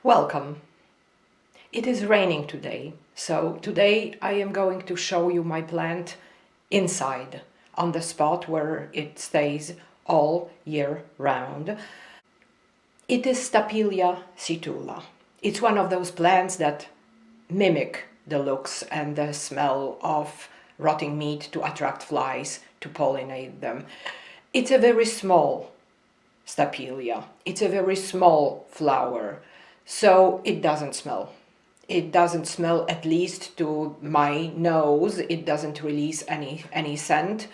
Welcome. It is raining today, so today I am going to show you my plant inside, on the spot where it stays all year round. It is Stapelia scitula. It's one of those plants that mimic the looks and the smell of rotting meat to attract flies to pollinate them. It's a very small Stapelia. It's a very small flower, so it doesn't smell. It doesn't smell, at least to my nose. It doesn't release any scent,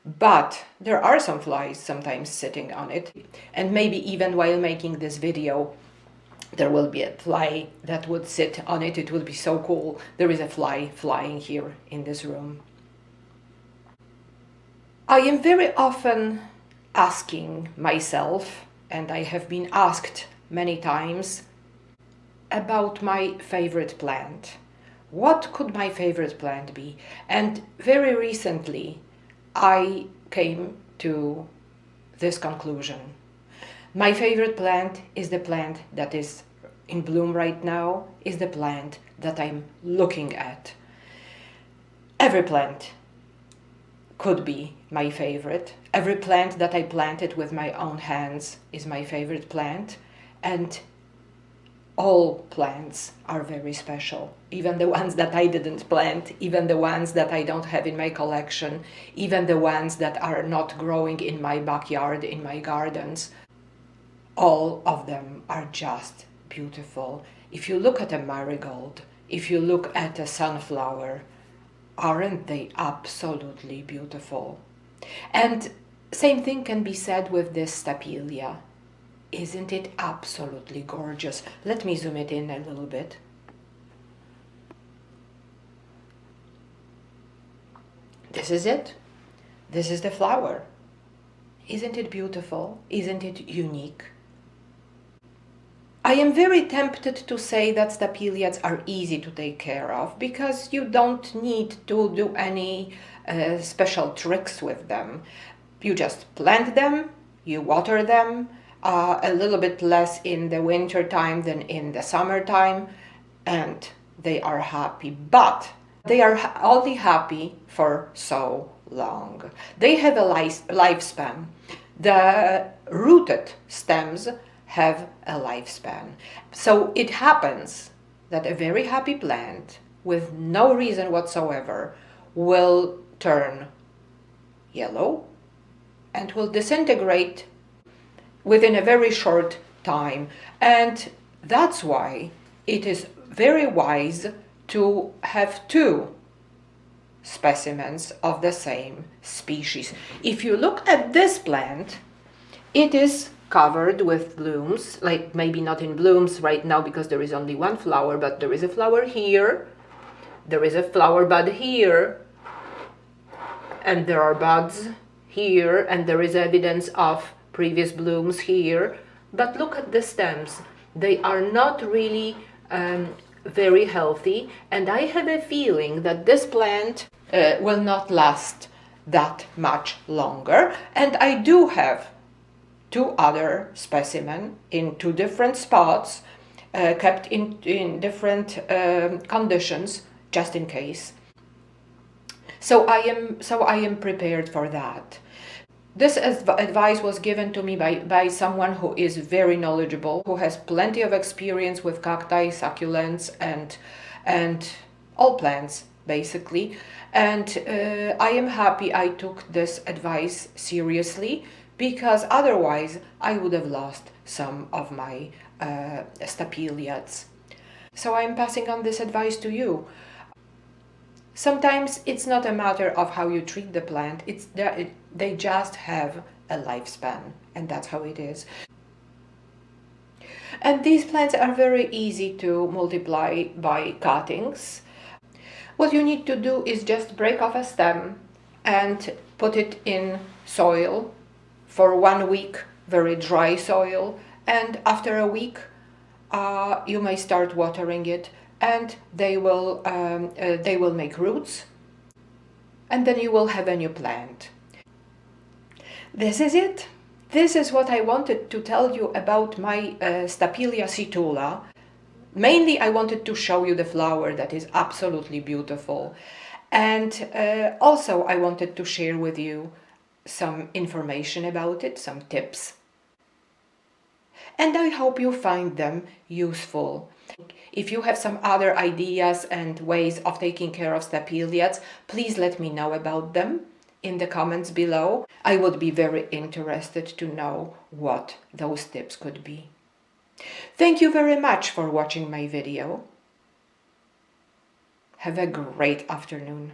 but there are some flies sometimes sitting on it. And maybe even while making this video, there will be a fly that would sit on it. It would be so cool. There is a fly flying here in this room. I am very often asking myself, and I have been asked many times, about my favorite plant. What could my favorite plant be? And very recently I came to this conclusion. My favorite plant is the plant that is in bloom right now, is the plant that I'm looking at. Every plant could be my favorite. Every plant that I planted with my own hands is my favorite plant, and all plants are very special, even the ones that I didn't plant, even the ones that I don't have in my collection, even the ones that are not growing in my backyard, in my gardens. All of them are just beautiful. If you look at a marigold, if you look at a sunflower, aren't they absolutely beautiful? And same thing can be said with this Stapelia. Isn't it absolutely gorgeous? Let me zoom it in a little bit. This is it. This is the flower. Isn't it beautiful? Isn't it unique? I am very tempted to say that Stapeliads are easy to take care of because you don't need to do any special tricks with them. You just plant them, you water them, a little bit less in the winter time than in the summertime, and they are happy. But they are only happy for so long. They have a lifespan. The rooted stems have a lifespan. So it happens that a very happy plant with no reason whatsoever will turn yellow and will disintegrate within a very short time. And that's why it is very wise to have two specimens of the same species. If you look at this plant, it is covered with blooms, like maybe not in blooms right now because there is only one flower, but there is a flower here, there is a flower bud here, and there are buds here, and there is evidence of previous blooms here. But look at the stems. They are not really very healthy, and I have a feeling that this plant will not last that much longer. And I do have two other specimens in two different spots, kept in different conditions, just in case. So I am prepared for that. This advice was given to me by someone who is very knowledgeable, who has plenty of experience with cacti, succulents, and all plants, basically. And I am happy I took this advice seriously, because otherwise I would have lost some of my Stapeliads. So I am passing on this advice to you. Sometimes it's not a matter of how you treat the plant, they just have a lifespan, and that's how it is. And these plants are very easy to multiply by cuttings. What you need to do is just break off a stem and put it in soil for 1 week, very dry soil, and after a week you may start watering it, and they will make roots, and then you will have a new plant. This is it. This is what I wanted to tell you about my Stapelia scitula. Mainly, I wanted to show you the flower that is absolutely beautiful. And also, I wanted to share with you some information about it, some tips. And I hope you find them useful. If you have some other ideas and ways of taking care of Stapeliads, please let me know about them in the comments below. I would be very interested to know what those tips could be. Thank you very much for watching my video. Have a great afternoon.